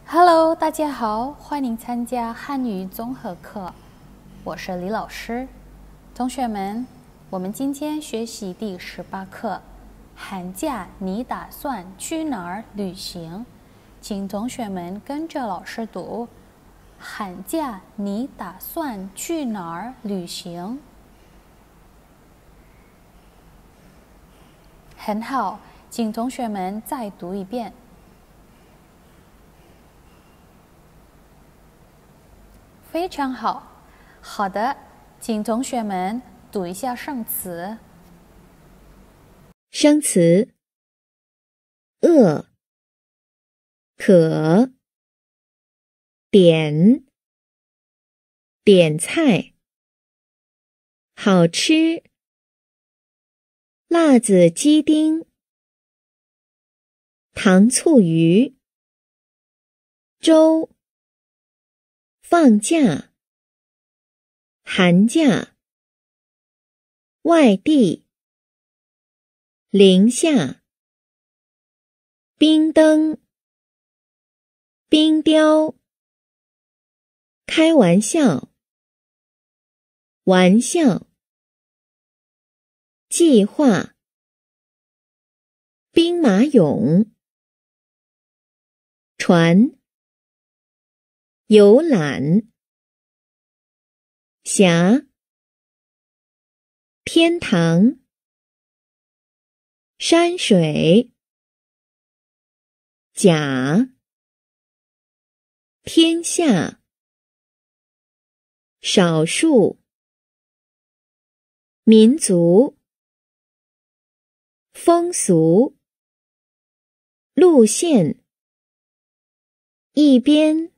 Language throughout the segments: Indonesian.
Hello， 大家好，欢迎参加汉语综合课，我是李老师。同学们，我们今天学习第18课，寒假你打算去哪儿旅行？请同学们跟着老师读。寒假你打算去哪儿旅行？很好，请同学们再读一遍。非常好，好的，请同学们读一下生词。生词：饿、渴、点、点菜、好吃、辣子鸡丁、糖醋鱼、粥、放假、寒假、外地、零下、冰灯、冰雕、开玩笑、玩笑、计划、兵马俑、船、游览、峡、天堂、山水、甲、天下、少数、民族、风俗、路线、一边、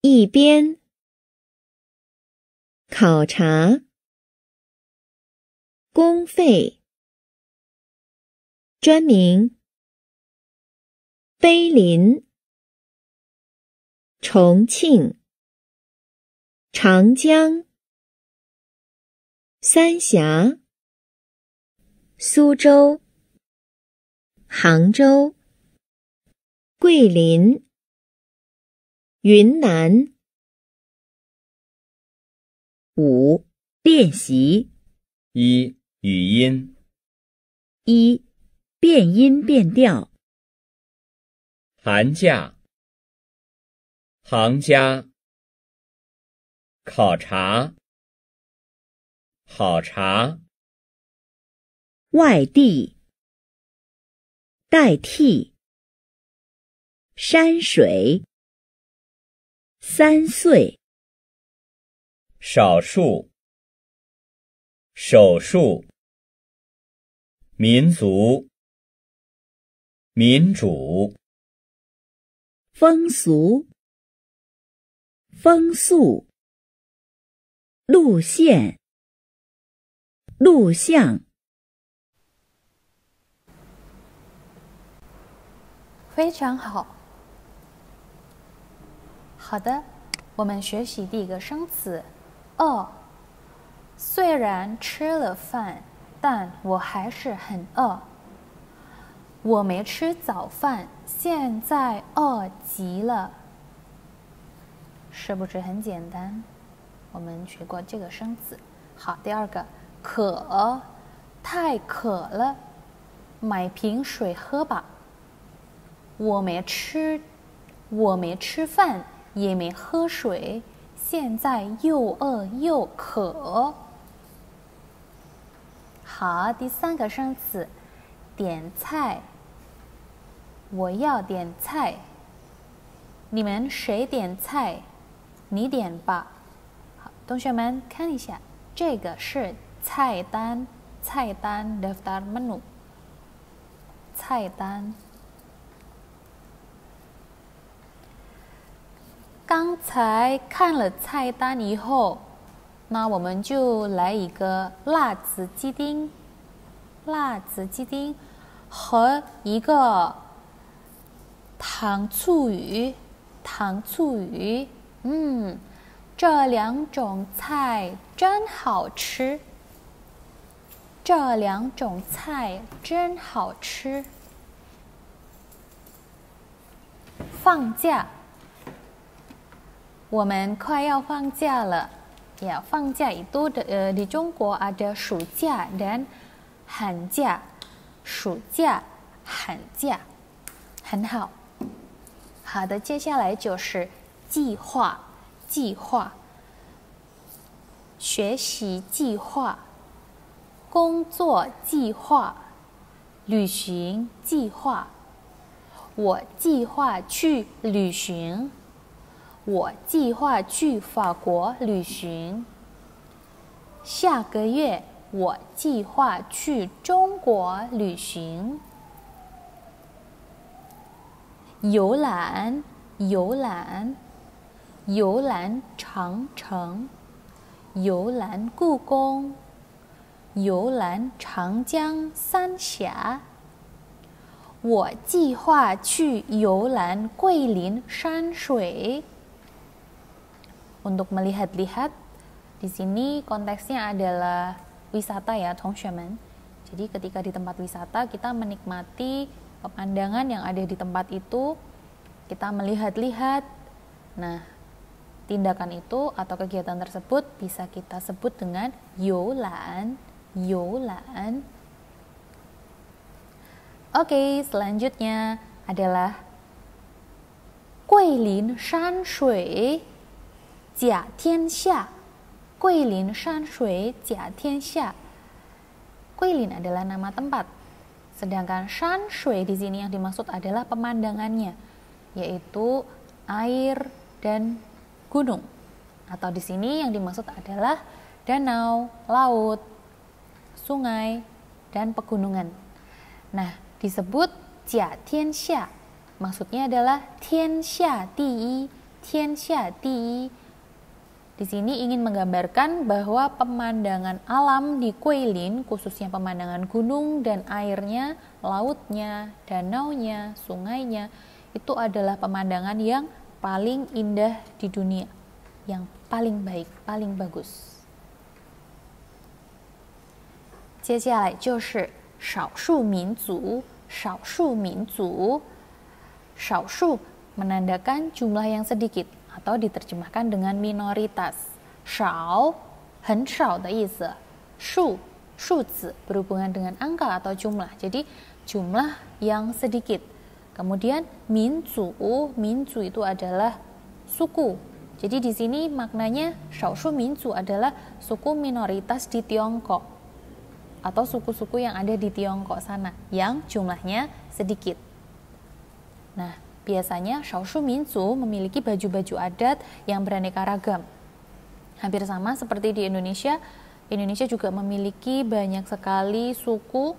一边、考察、公费、专名、碑林、重庆、长江、三峡、苏州、杭州、桂林、云南。5. 练习。1. 语音。1. 变音变调。寒假、行家、考察、好茶、外地、代替、山水、3岁、少数、手术、民族、民主、风俗、风速、路线、录像。非常好。好的，我们学习第一个生词饿。虽然吃了饭，但我还是很饿。我没吃早饭，现在饿极了。是不是很简单？我们学过这个生词。好，第二个渴，太渴了，买瓶水喝吧。我没吃饭，也没喝水，现在又饿又渴。好，第三个生词，点菜。我要点菜。你们谁点菜？你点吧。好，同学们看一下，这个是菜单daftar menu。菜单。刚才看了菜单以后，那我们就来一个辣子鸡丁，和一个糖醋鱼，这两种菜真好吃。放假，我们快要放假了。Ya, 放假itu di Jongguo ada 暑假 dan 寒假，暑假、寒假，很好。好的，接下来就是计划，计划，学习计划，工作计划，旅行计划。我计划去旅行。我计划去法国旅行。下个月我计划去中国旅行。游览，游览，游览长城，游览故宫，游览长江三峡。我计划去游览桂林山水。Untuk melihat-lihat, di sini konteksnya adalah wisata ya, Tongshuemen. Jadi ketika di tempat wisata kita menikmati pemandangan yang ada di tempat itu, kita melihat-lihat. Nah, tindakan itu atau kegiatan tersebut bisa kita sebut dengan youlan, youlan. Oke, selanjutnya adalah Guilin Shan Shui 甲天下，桂林山水甲天下。Guilin adalah nama tempat, sedangkan shan shui di sini yang dimaksud adalah pemandangannya, yaitu air dan gunung. Atau di sini yang dimaksud adalah danau, laut, sungai, dan pegunungan. Nah, disebut Jia Tianxia, maksudnya adalah Tianxia Diyi, Tianxia Diyi. Di sini ingin menggambarkan bahwa pemandangan alam di Guilin, khususnya pemandangan gunung dan airnya, lautnya, danaunya, sungainya, itu adalah pemandangan yang paling indah di dunia, yang paling baik, paling bagus. 接下来就是少数民族，少数民族，少数 menandakan jumlah yang sedikit atau diterjemahkan dengan minoritas. Shao, 很少的意思。数，数字 berhubungan dengan angka atau jumlah. Jadi jumlah yang sedikit. Kemudian minzu, minzu itu adalah suku. Jadi di sini maknanya shaoshu minzu adalah suku minoritas di Tiongkok atau suku-suku yang ada di Tiongkok sana yang jumlahnya sedikit. Nah, biasanya shaoshu minzu memiliki baju-baju adat yang beraneka ragam. Hampir sama seperti di Indonesia. Indonesia juga memiliki banyak sekali suku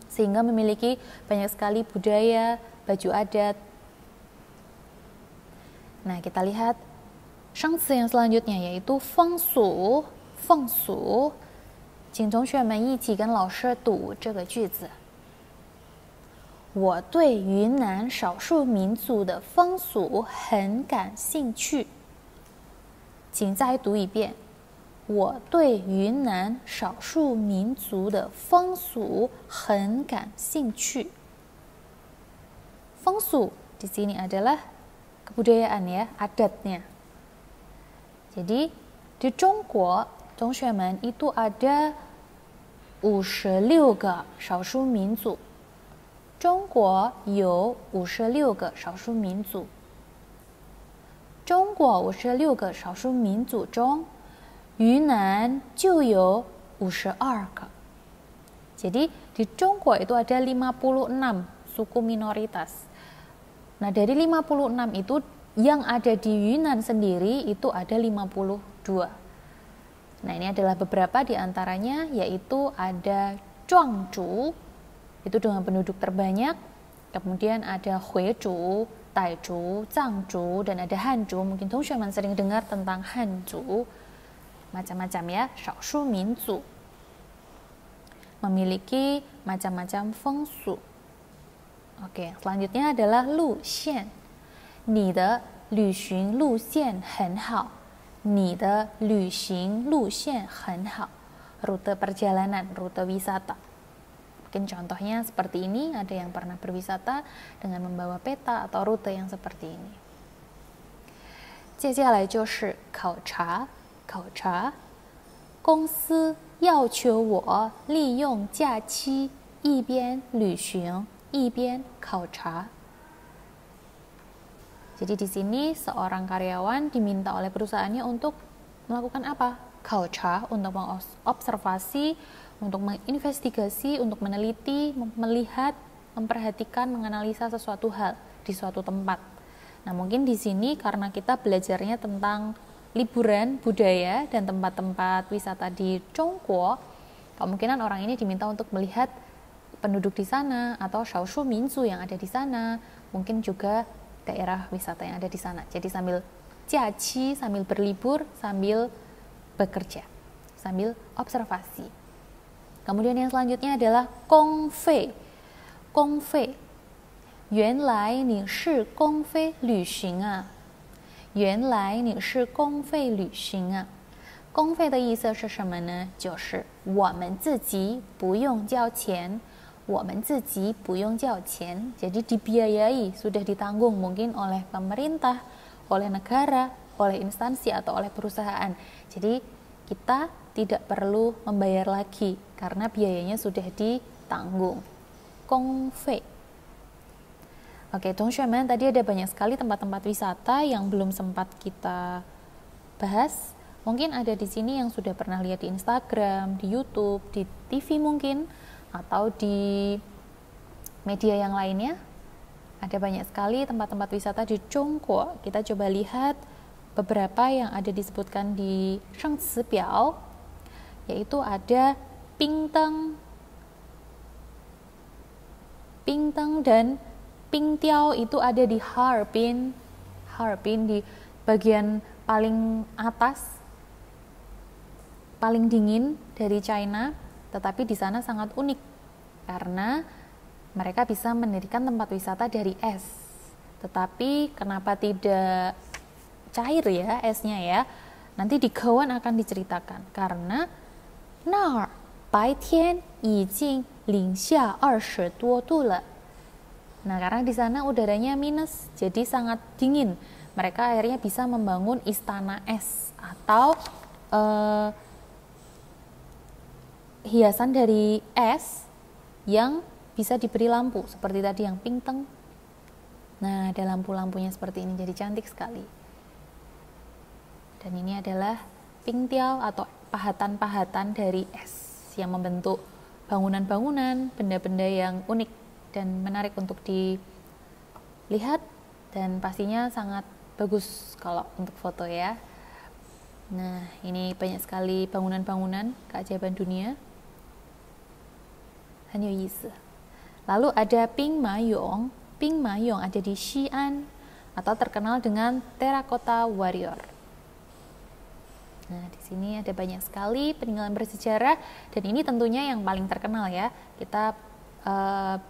sehingga memiliki banyak sekali budaya, baju adat. Nah, kita lihat shangci yang selanjutnya yaitu fengsu, fengsu. 请同学们一起跟老师读这个句子。我对云南少数民族的风俗很感兴趣。请再读一遍。我对云南少数民族的风俗很感兴趣。风俗 di sini adalah kebudayaan ya, adatnya. Jadi di Zhongguo, 同学们 itu ada 56个少数民族。中国有56个少数民族。中国56个少数民族中，云南就有52个。Jadi di Zhongguo itu ada 56 suku minoritas. Nah, dari 56 itu yang ada di Yunnan sendiri itu ada 52. Nah, ini adalah beberapa di antaranya, yaitu ada Zhuangzhou, itu dengan penduduk terbanyak, kemudian ada Huizhou, Taizhou, Zhangzhou, dan ada Hanzhou. Mungkin teman-teman sering dengar tentang Hanzhou. Macam-macam ya, shaoshu minzu. Memiliki macam-macam fengsu. Oke, selanjutnya adalah lu xian. 你的旅行路线很好。你的旅行路线很好。Rute perjalanan, rute wisata. Mungkin contohnya seperti ini, ada yang pernah berwisata dengan membawa peta atau rute yang seperti ini. 接下来就是考察，公司要求我利用假期一边旅行一边考察。 Jadi di sini seorang karyawan diminta oleh perusahaannya untuk melakukan apa? 考察, untuk mengobservasi, untuk menginvestigasi, untuk meneliti, melihat, memperhatikan, menganalisa sesuatu hal di suatu tempat. Nah, mungkin di sini karena kita belajarnya tentang liburan, budaya, dan tempat-tempat wisata di Zhongguo, kemungkinan orang ini diminta untuk melihat penduduk di sana atau shaoshu minzu yang ada di sana, mungkin juga daerah wisata yang ada di sana. Jadi sambil jiaqi, sambil berlibur, sambil bekerja, sambil observasi. Kemudian yang selanjutnya adalah gongfei. 原来你是公费旅行啊，原来你是公费旅行啊。公费的意思是什么呢？就是我们自己不用交钱，我们自己不用交钱。Jadi dibiayai, sudah ditanggung mungkin oleh pemerintah, oleh negara, oleh instansi atau oleh perusahaan. Jadi kita tidak perlu membayar lagi karena biayanya sudah ditanggung. Gongfei. Oke, teman-teman, tadi ada banyak sekali tempat-tempat wisata yang belum sempat kita bahas. Mungkin ada di sini yang sudah pernah lihat di Instagram, di YouTube, di TV mungkin, atau di media yang lainnya. Ada banyak sekali tempat-tempat wisata di Zhongguo. Kita coba lihat beberapa yang ada disebutkan di Shengci Biao, yaitu ada Bingteng dan Bingtiao itu ada di Harbin di bagian paling atas, paling dingin dari China, tetapi di sana sangat unik karena mereka bisa mendirikan tempat wisata dari es. Tetapi kenapa tidak cair ya esnya ya? Nanti di Kewan akan diceritakan karena 那儿白天已经零下20多度了。 Nah, karena di sana udaranya minus, jadi sangat dingin. Mereka akhirnya bisa membangun istana es atau hiasan dari es yang bisa diberi lampu, seperti tadi yang Bingteng. Nah, ada lampu-lampunya seperti ini, jadi cantik sekali. Dan ini adalah Bingtiao atau pahatan-pahatan dari es yang membentuk bangunan-bangunan, benda-benda yang unik dan menarik untuk dilihat dan pastinya sangat bagus kalau untuk foto ya. Nah, ini banyak sekali bangunan-bangunan keajaiban dunia. Hanyo Yise. Lalu ada Bing Mayong. Bing Mayong ada di Xi'an atau terkenal dengan Terracotta Warrior. Nah, di sini ada banyak sekali peninggalan bersejarah dan ini tentunya yang paling terkenal ya. Kita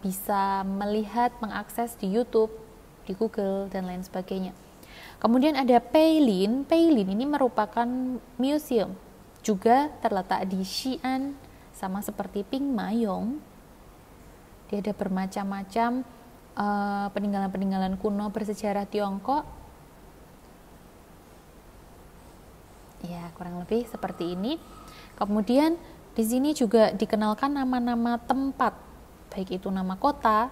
bisa melihat, mengakses di YouTube, di Google, dan lain sebagainya. Kemudian ada Peilin. Peilin ini merupakan museum, juga terletak di Xi'an, sama seperti Bing Mayong. Dia ada bermacam-macam peninggalan-peninggalan kuno bersejarah Tiongkok. Ya, kurang lebih seperti ini. Kemudian di sini juga dikenalkan nama-nama tempat, baik itu nama kota,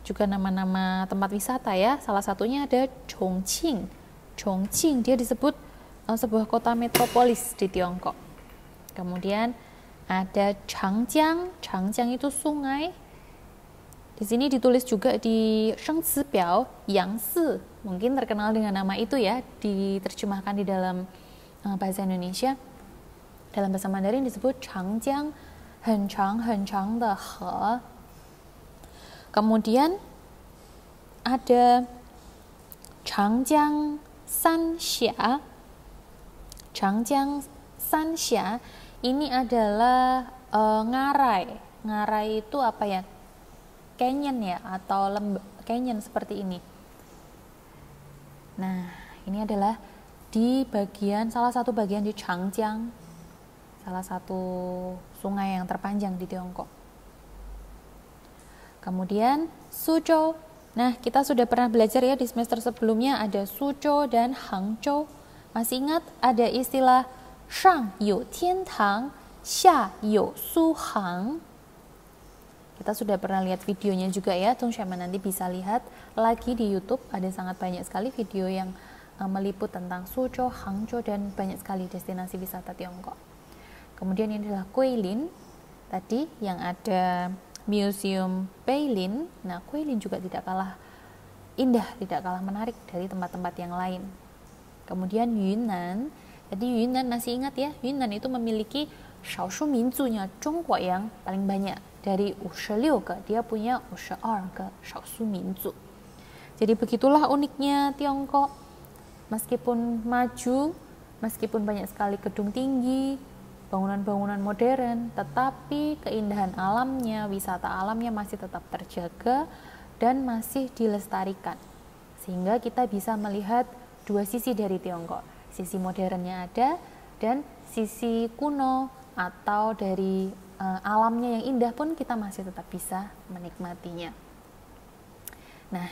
juga nama-nama tempat wisata ya. Salah satunya ada Chongqing. Chongqing dia disebut sebuah kota metropolis di Tiongkok. Kemudian ada Changjiang. Changjiang itu sungai. Di sini ditulis juga di Shengci Biao, Yangtze. Mungkin terkenal dengan nama itu ya, diterjemahkan di dalam bahasa Indonesia. Dalam bahasa Mandarin disebut Changjiang, 很长很长的河. Kemudian ada Changjiang Sanxia. Changjiang Sanxia ini adalah ngarai. Ngarai itu apa ya? Canyon ya, atau canyon seperti ini. Nah, ini adalah di salah satu bagian di Changjiang, salah satu sungai yang terpanjang di Tiongkok. Kemudian Suzhou. Nah, kita sudah pernah belajar ya di semester sebelumnya ada Suzhou dan Hangzhou. Masih ingat ada istilah Shang you Tiantang, Xia you Suhang. Kita sudah pernah lihat videonya juga ya, teman-teman nanti bisa lihat lagi di YouTube. Ada sangat banyak sekali video yang meliput tentang Suzhou, Hangzhou dan banyak sekali destinasi wisata Tiongkok. Kemudian ini adalah Guilin tadi yang ada Museum Beilin. Nah, Guilin juga tidak kalah indah, tidak kalah menarik dari tempat-tempat yang lain. Kemudian Yunnan. Jadi Yunnan masih ingat ya, Yunnan itu memiliki Shaoshu Minzunya Zhongguo yang paling banyak. Dari 56 ke, dia punya 52 ke Shaoshu Minzu. Jadi begitulah uniknya Tiongkok. Meskipun maju, meskipun banyak sekali gedung tinggi, bangunan-bangunan modern, tetapi keindahan alamnya, wisata alamnya masih tetap terjaga dan masih dilestarikan. Sehingga kita bisa melihat dua sisi dari Tiongkok. Sisi modernnya ada dan sisi kuno atau dari alamnya yang indah pun kita masih tetap bisa menikmatinya. Nah,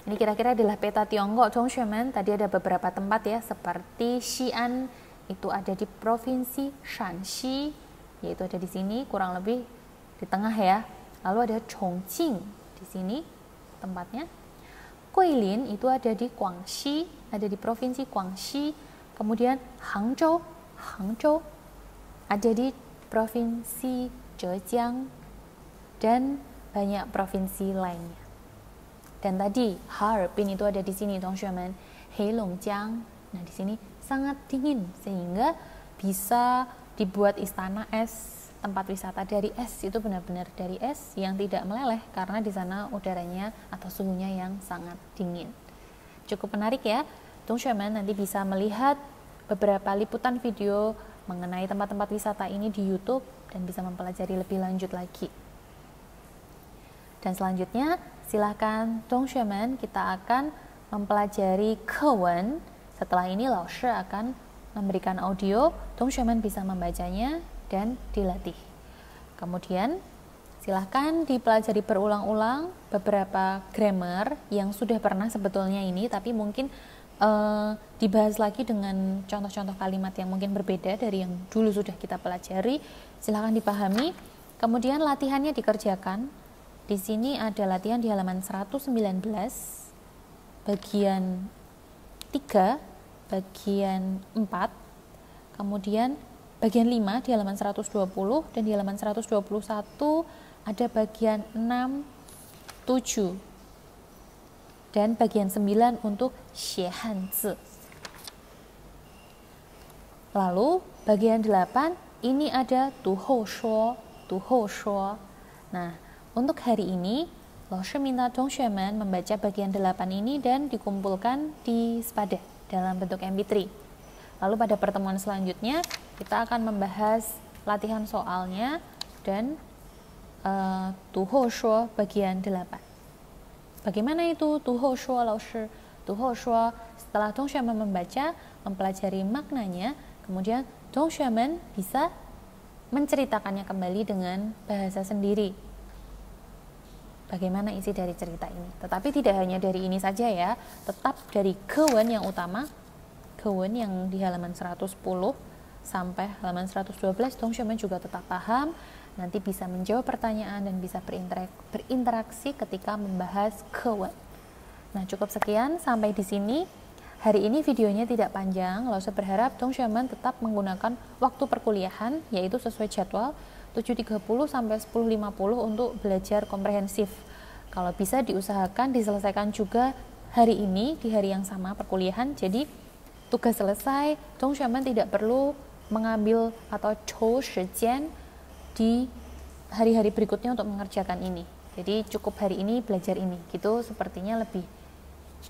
ini kira-kira adalah peta Tiongkok, teman-teman. Tadi ada beberapa tempat ya, seperti Xi'an, itu ada di provinsi Shanxi, yaitu ada di sini kurang lebih di tengah ya. Lalu ada Chongqing di sini tempatnya. Guilin itu ada di Guangxi, ada di provinsi Guangxi. Kemudian Hangzhou ada di provinsi Zhejiang dan banyak provinsi lainnya. Dan tadi Harbin itu ada di sini, teman-teman. Heilongjiang. Nah, di sini sangat dingin sehingga bisa dibuat istana es, tempat wisata dari es. Itu benar-benar dari es yang tidak meleleh karena di sana udaranya atau suhunya yang sangat dingin. Cukup menarik ya. Teman-teman nanti bisa melihat beberapa liputan video mengenai tempat-tempat wisata ini di YouTube dan bisa mempelajari lebih lanjut lagi. Dan selanjutnya, silakan teman-teman kita akan mempelajari kewen. Setelah ini Lao-Shi akan memberikan audio, teman-teman bisa membacanya dan dilatih. Kemudian silahkan dipelajari berulang-ulang beberapa grammar yang sudah pernah sebetulnya ini, tapi mungkin dibahas lagi dengan contoh-contoh kalimat yang mungkin berbeda dari yang dulu sudah kita pelajari. Silahkan dipahami. Kemudian latihannya dikerjakan. Di sini ada latihan di halaman 119, bagian 3, bagian 4, kemudian bagian 5 di halaman 120, dan di halaman 121 ada bagian 6, 7, dan bagian 9 untuk xie hanzi. Lalu bagian 8 ini ada tu hou shuo. Nah, untuk hari ini Lao-Shi minta teman-teman membaca bagian 8 ini dan dikumpulkan di sepadan dalam bentuk MP3. Lalu pada pertemuan selanjutnya kita akan membahas latihan soalnya dan tu hou shuo bagian 8. Bagaimana itu tu hou shuo, Lao-Shi? Tu hou shuo, setelah teman-teman membaca, mempelajari maknanya, kemudian teman-teman bisa menceritakannya kembali dengan bahasa sendiri. Bagaimana isi dari cerita ini? Tetapi tidak hanya dari ini saja ya, tetap dari kewen yang utama, kewen yang di halaman 110 sampai halaman 112, teman-teman juga tetap paham. Nanti bisa menjawab pertanyaan dan bisa berinteraksi ketika membahas kewen. Nah, cukup sekian sampai di sini. Hari ini videonya tidak panjang. Lao-Shi berharap teman-teman tetap menggunakan waktu perkuliahan, yaitu sesuai jadwal 7.30 sampai 10.50 untuk belajar komprehensif. Kalau bisa diusahakan diselesaikan juga hari ini di hari yang sama perkuliahan. Jadi tugas selesai, teman-teman tidak perlu mengambil atau chou shijian di hari-hari berikutnya untuk mengerjakan ini. Jadi cukup hari ini belajar ini. Gitu sepertinya lebih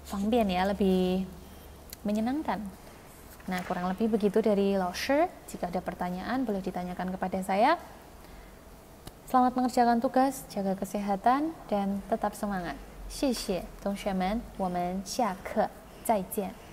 fangbian ya, lebih menyenangkan. Nah, kurang lebih begitu dari Lao-Shi. Jika ada pertanyaan boleh ditanyakan kepada saya. Selamat mengerjakan tugas, jaga kesehatan dan tetap semangat. 谢谢同学们，我们下课再见。